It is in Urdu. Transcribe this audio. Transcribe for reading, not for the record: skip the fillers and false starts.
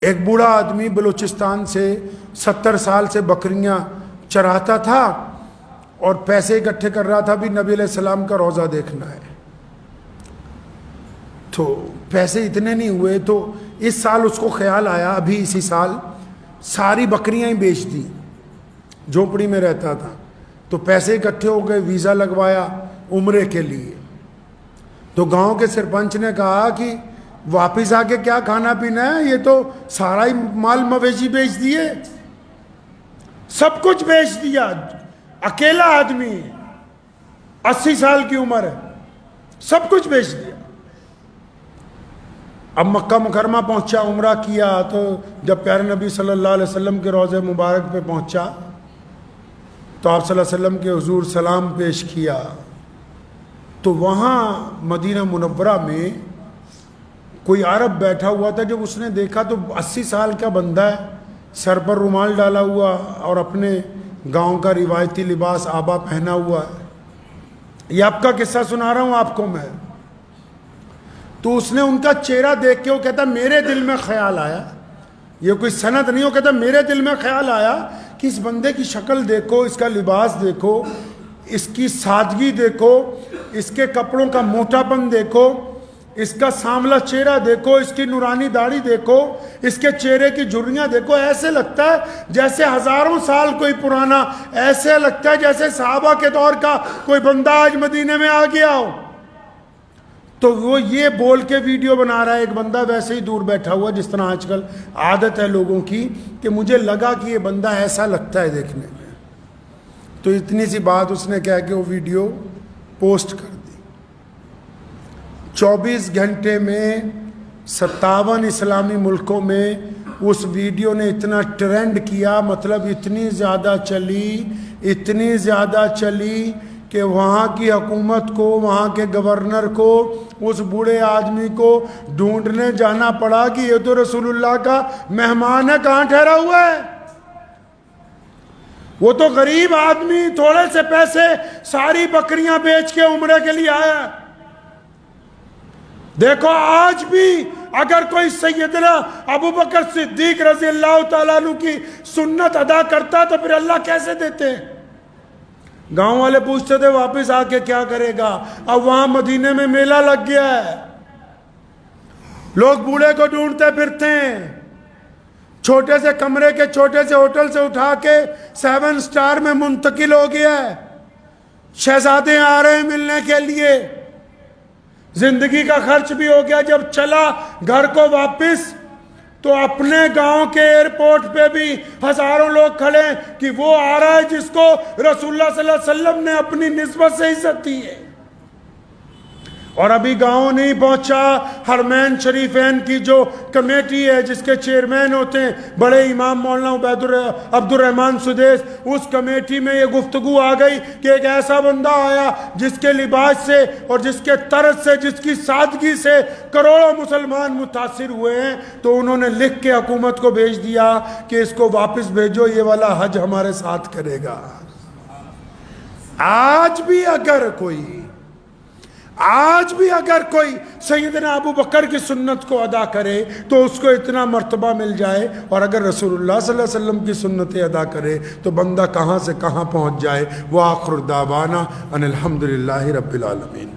ایک بوڑھا آدمی بلوچستان سے 70 سال سے بکریاں چراتا تھا اور پیسے اکٹھے کر رہا تھا بھی نبی علیہ السلام کا روضہ دیکھنا ہے. تو پیسے اتنے نہیں ہوئے تو اس سال اس کو خیال آیا, ابھی اسی سال ساری بکریاں ہی بیچ دی. جھونپڑی میں رہتا تھا تو پیسے اکٹھے ہو گئے, ویزا لگوایا عمرے کے لیے. تو گاؤں کے سرپنچ نے کہا کہ واپس آ کے کیا کھانا پینا ہے, یہ تو سارا ہی مال مویشی بیچ دیے, سب کچھ بیچ دیا, اکیلا آدمی 80 سال کی عمر ہے, سب کچھ بیچ دیا. اب مکہ مکرمہ پہنچا, عمرہ کیا, تو جب پیارے نبی صلی اللہ علیہ وسلم کے روضہ مبارک پہ پہنچا تو آپ صلی اللہ علیہ وسلم کے حضور سلام پیش کیا. تو وہاں مدینہ منورہ میں کوئی عرب بیٹھا ہوا تھا. جب اس نے دیکھا تو 80 سال کا بندہ ہے, سر پر رومال ڈالا ہوا اور اپنے گاؤں کا روایتی لباس آبا پہنا ہوا ہے. یہ آپ کا قصہ سنا رہا ہوں آپ کو میں. تو اس نے ان کا چہرہ دیکھ کے وہ کہتا میرے دل میں خیال آیا, یہ کوئی سند نہیں, وہ کہتا میرے دل میں خیال آیا کہ اس بندے کی شکل دیکھو, اس کا لباس دیکھو, اس کی سادگی دیکھو, اس کے کپڑوں کا موٹا پن دیکھو, اس کا سانولا چہرہ دیکھو, اس کی نورانی داڑھی دیکھو, اس کے چہرے کی جھریاں دیکھو. ایسے لگتا ہے جیسے ہزاروں سال کوئی پرانا, ایسے لگتا ہے جیسے صحابہ کے دور کا کوئی بندہ آج مدینے میں آ گیا ہو. تو وہ یہ بول کے ویڈیو بنا رہا ہے, ایک بندہ ویسے ہی دور بیٹھا ہوا, جس طرح آج کل عادت ہے لوگوں کی کہ مجھے لگا کہ یہ بندہ ایسا لگتا ہے دیکھنے میں. تو اتنی سی بات اس نے کہہ کے وہ ویڈیو پوسٹ کر دی. 24 گھنٹے میں 57 اسلامی ملکوں میں اس ویڈیو نے اتنا ٹرینڈ کیا, مطلب اتنی زیادہ چلی کہ وہاں کی حکومت کو, وہاں کے گورنر کو, اس بوڑھے آدمی کو ڈھونڈنے جانا پڑا کہ یہ تو رسول اللہ کا مہمان ہے, کہاں ٹھہرا ہوا ہے. وہ تو غریب آدمی تھوڑے سے پیسے ساری بکریاں بیچ کے عمرے کے لیے آیا. دیکھو آج بھی اگر کوئی سیدنا ابو بکر صدیق رضی اللہ تعالیٰ عنہ کی سنت ادا کرتا تو پھر اللہ کیسے دیتے. گاؤں والے پوچھتے تھے واپس آ کے کیا کرے گا. اب وہاں مدینے میں میلہ لگ گیا ہے, لوگ بوڑھے کو ڈھونڈتے پھرتے ہیں. چھوٹے سے کمرے کے چھوٹے سے ہوٹل سے اٹھا کے 7 سٹار میں منتقل ہو گیا ہے. شہزادے آ رہے ہیں ملنے کے لیے, زندگی کا خرچ بھی ہو گیا. جب چلا گھر کو واپس تو اپنے گاؤں کے ایئرپورٹ پہ بھی ہزاروں لوگ کھڑے کہ وہ آ رہا ہے جس کو رسول اللہ صلی اللہ علیہ وسلم نے اپنی نسبت سے عزت دی ہے. اور ابھی گاؤں نہیں پہنچا, حرمین شریفین کی جو کمیٹی ہے جس کے چیئرمین ہوتے ہیں بڑے امام مولانا عبد الرحمن سدیس, اس کمیٹی میں یہ گفتگو آ گئی کہ ایک ایسا بندہ آیا جس کے لباس سے اور جس کے طرز سے, جس کی سادگی سے کروڑوں مسلمان متاثر ہوئے ہیں. تو انہوں نے لکھ کے حکومت کو بھیج دیا کہ اس کو واپس بھیجو, یہ والا حج ہمارے ساتھ کرے گا. آج بھی اگر کوئی سیدنا ابو بکر کی سنت کو ادا کرے تو اس کو اتنا مرتبہ مل جائے, اور اگر رسول اللہ صلی اللہ علیہ وسلم کی سنتیں ادا کرے تو بندہ کہاں سے کہاں پہنچ جائے. وآخر دعوانا ان الحمدللہ رب العالمین.